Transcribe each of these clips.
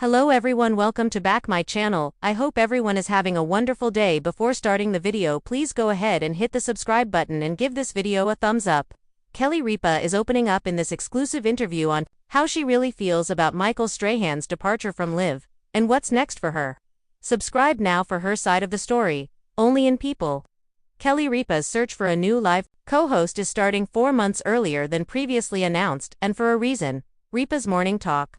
Hello everyone, welcome to back my channel. I hope everyone is having a wonderful day. Before starting the video, please go ahead and hit the subscribe button and give this video a thumbs up. Kelly Ripa is opening up in this exclusive interview on how she really feels about Michael Strahan's departure from Live, and what's next for her. Subscribe now for her side of the story, only in People. Kelly Ripa's search for a new live co-host is starting 4 months earlier than previously announced, and for a reason. Ripa's Morning Talk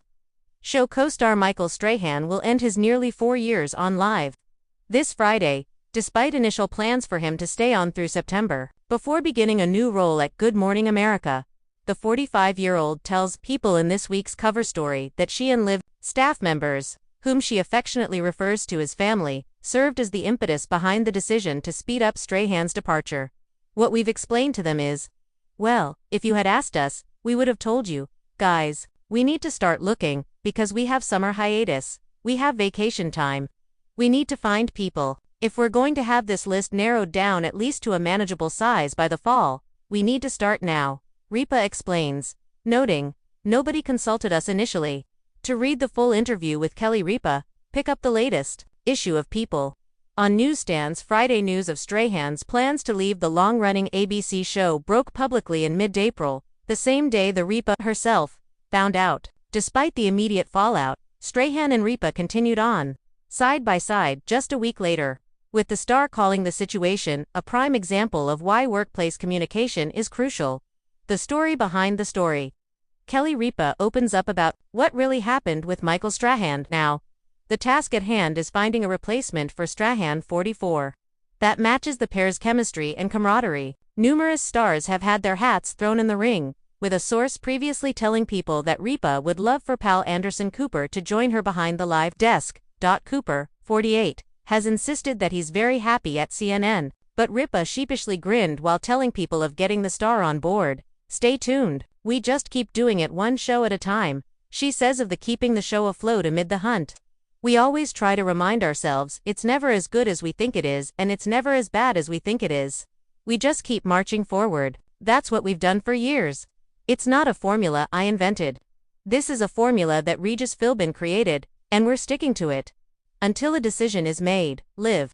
show co-star Michael Strahan will end his nearly 4 years on Live this Friday, despite initial plans for him to stay on through September. Before beginning a new role at Good Morning America, the 45-year-old tells People in this week's cover story that she and Live staff members, whom she affectionately refers to as family, served as the impetus behind the decision to speed up Strahan's departure. What we've explained to them is, well, if you had asked us, we would have told you, guys, we need to start looking, because we have summer hiatus, we have vacation time. We need to find people. If we're going to have this list narrowed down at least to a manageable size by the fall, we need to start now, Ripa explains, noting, nobody consulted us initially. To read the full interview with Kelly Ripa, pick up the latest issue of People. On newsstands, Friday news of Strahan's plans to leave the long-running ABC show broke publicly in mid-April, the same day the Ripa herself found out. Despite the immediate fallout, Strahan and Ripa continued on, side by side, just a week later, with the star calling the situation a prime example of why workplace communication is crucial. The story behind the story. Kelly Ripa opens up about what really happened with Michael Strahan. Now, the task at hand is finding a replacement for Strahan, 44, that matches the pair's chemistry and camaraderie. Numerous stars have had their hats thrown in the ring, with a source previously telling People that Ripa would love for pal Anderson Cooper to join her behind the live desk. Cooper, 48, has insisted that he's very happy at CNN, but Ripa sheepishly grinned while telling People of getting the star on board. Stay tuned, we just keep doing it one show at a time, she says of the keeping the show afloat amid the hunt. We always try to remind ourselves it's never as good as we think it is, and it's never as bad as we think it is. We just keep marching forward. That's what we've done for years. It's not a formula I invented. This is a formula that Regis Philbin created, and we're sticking to it. Until a decision is made, Live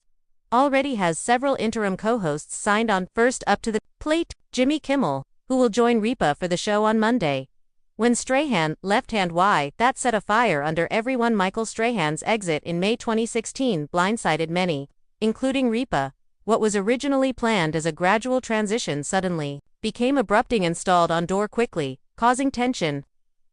already has several interim co-hosts signed on. First up to the plate, Jimmy Kimmel, who will join Ripa for the show on Monday. When Strahan left-hand why that set a fire under everyone. Michael Strahan's exit in May 2016 blindsided many, including Ripa. What was originally planned as a gradual transition suddenly became abrupting and stalled on door quickly, causing tension.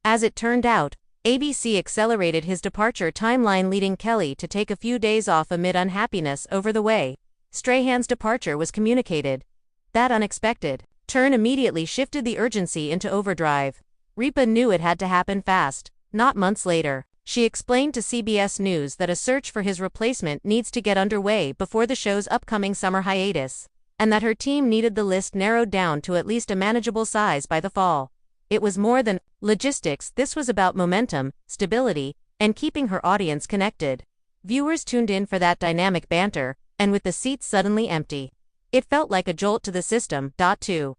As it turned out, ABC accelerated his departure timeline, leading Kelly to take a few days off amid unhappiness over the way Strahan's departure was communicated. That unexpected turn immediately shifted the urgency into overdrive. Ripa knew it had to happen fast, not months later. She explained to CBS News that a search for his replacement needs to get underway before the show's upcoming summer hiatus, and that her team needed the list narrowed down to at least a manageable size by the fall. It was more than logistics, this was about momentum, stability, and keeping her audience connected. Viewers tuned in for that dynamic banter, and with the seats suddenly empty, it felt like a jolt to the system. The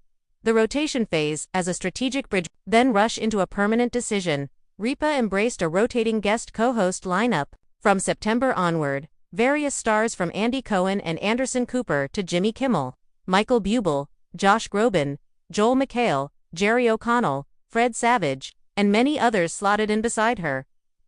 rotation phase, as a strategic bridge, then rush into a permanent decision. Ripa embraced a rotating guest co-host lineup. From September onward, various stars from Andy Cohen and Anderson Cooper to Jimmy Kimmel, Michael Bublé, Josh Groban, Joel McHale, Jerry O'Connell, Fred Savage, and many others slotted in beside her.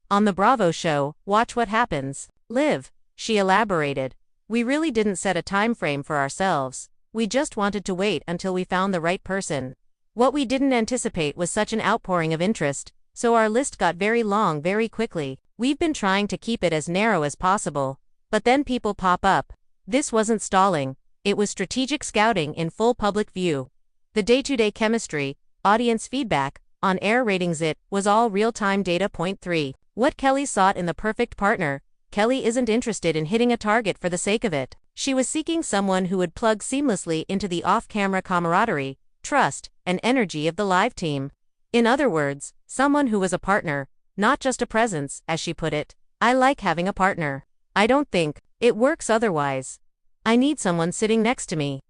On the Bravo show, Watch What Happens Live, she elaborated, we really didn't set a time frame for ourselves. We just wanted to wait until we found the right person. What we didn't anticipate was such an outpouring of interest, so our list got very long very quickly. We've been trying to keep it as narrow as possible, but then people pop up. This wasn't stalling, it was strategic scouting in full public view. The day-to-day chemistry, audience feedback, on-air ratings, it was all real-time data. Point 3. What Kelly sought in the perfect partner. Kelly isn't interested in hitting a target for the sake of it. She was seeking someone who would plug seamlessly into the off-camera camaraderie, trust, and energy of the live team. In other words, someone who was a partner, not just a presence, as she put it. I like having a partner. I don't think it works otherwise. I need someone sitting next to me.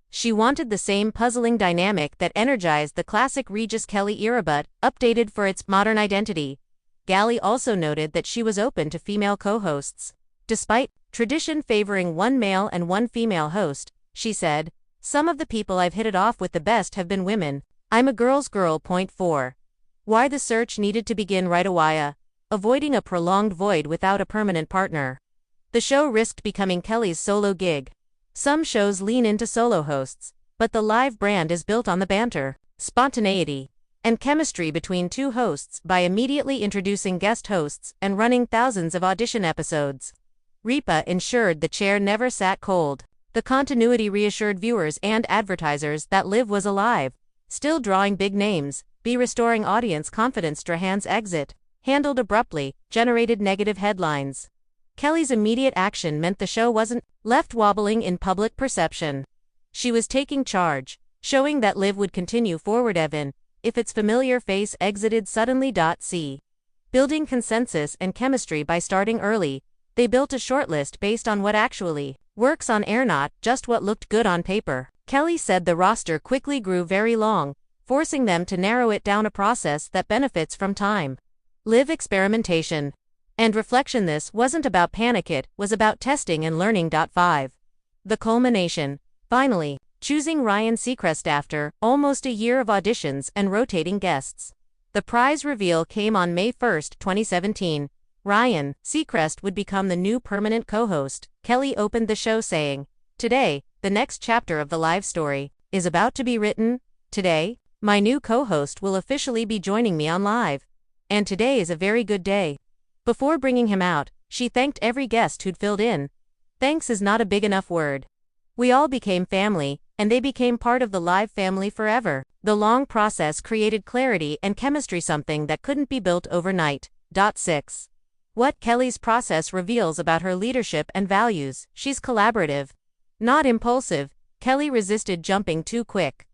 She wanted the same puzzling dynamic that energized the classic Regis Kelly era but updated for its modern identity. Galli also noted that she was open to female co-hosts. Despite tradition favoring one male and one female host, she said, "Some of the people I've hit it off with the best have been women. I'm a girl's girl." Point 4. Why the search needed to begin right away. Avoiding a prolonged void without a permanent partner. The show risked becoming Kelly's solo gig. Some shows lean into solo hosts, but the live brand is built on the banter, spontaneity, and chemistry between two hosts by immediately introducing guest hosts and running thousands of audition episodes. Ripa ensured the chair never sat cold. The continuity reassured viewers and advertisers that Liv was alive, still drawing big names, restoring audience confidence. Strahan's exit, handled abruptly, generated negative headlines. Kelly's immediate action meant the show wasn't left wobbling in public perception. She was taking charge, showing that Liv would continue forward even if its familiar face exited suddenly. C. Building consensus and chemistry by starting early, they built a shortlist based on what actually works on air, not just what looked good on paper. Kelly said the roster quickly grew very long, forcing them to narrow it down, a process that benefits from time. Live experimentation and reflection. This wasn't about panic, it was about testing and learning. 5. The culmination. Finally, choosing Ryan Seacrest after almost a year of auditions and rotating guests. The prize reveal came on May 1, 2017. Ryan Seacrest would become the new permanent co-host. Kelly opened the show saying, "Today, the next chapter of the live story is about to be written. Today, my new co-host will officially be joining me on live. And today is a very good day." Before bringing him out, she thanked every guest who'd filled in. Thanks is not a big enough word. We all became family, and they became part of the live family forever. The long process created clarity and chemistry, something that couldn't be built overnight. 6. What Kelly's process reveals about her leadership and values. She's collaborative, not impulsive. Kelly resisted jumping too quick.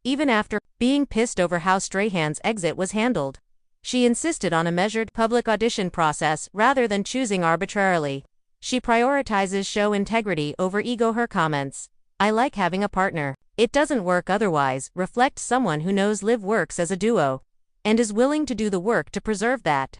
Even after being pissed over how Strahan's exit was handled, she insisted on a measured public audition process rather than choosing arbitrarily. She prioritizes show integrity over ego. Her comments, "I like having a partner. It doesn't work otherwise," reflect someone who knows Liv works as a duo and is willing to do the work to preserve that.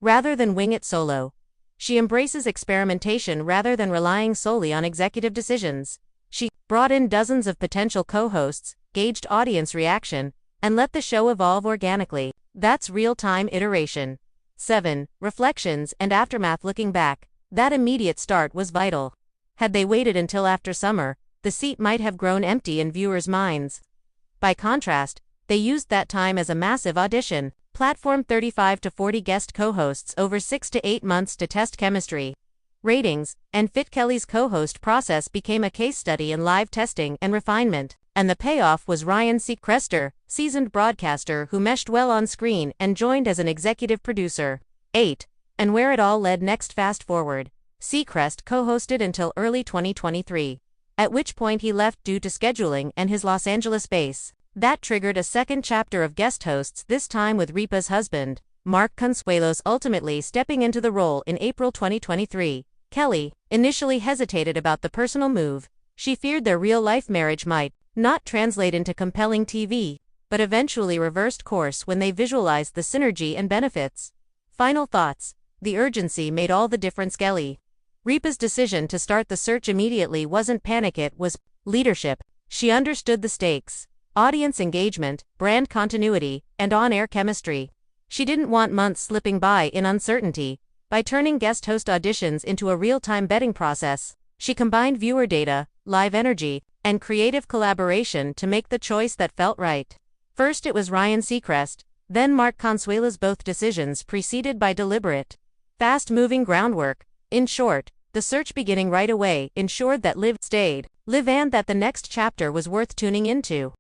Rather than wing it solo, she embraces experimentation rather than relying solely on executive decisions. She brought in dozens of potential co-hosts, gauged audience reaction, and let the show evolve organically. That's real-time iteration. 7. Reflections and aftermath. Looking back, that immediate start was vital. Had they waited until after summer, the seat might have grown empty in viewers' minds. By contrast, they used that time as a massive audition platform, 35 to 40 guest co-hosts over 6 to 8 months to test chemistry, ratings, and fit. Kelly's co-host process became a case study in live testing and refinement. And the payoff was Ryan Seacrest, seasoned broadcaster who meshed well on screen and joined as an executive producer. 8. And where it all led next. Fast forward. Seacrest co-hosted until early 2023, at which point he left due to scheduling and his Los Angeles base. That triggered a second chapter of guest hosts, this time with Ripa's husband, Mark Consuelos, ultimately stepping into the role in April 2023. Kelly initially hesitated about the personal move. She feared their real-life marriage might not translate into compelling TV, but eventually reversed course when they visualized the synergy and benefits. Final thoughts. The urgency made all the difference. Kelly Ripa's decision to start the search immediately wasn't panic, it was leadership. She understood the stakes: audience engagement, brand continuity, and on-air chemistry. She didn't want months slipping by in uncertainty. By turning guest host auditions into a real-time betting process, she combined viewer data, live energy, and creative collaboration to make the choice that felt right. First it was Ryan Seacrest, then Mark Consuelos, both decisions preceded by deliberate, fast-moving groundwork. In short, the search beginning right away ensured that Liv stayed, and that the next chapter was worth tuning into.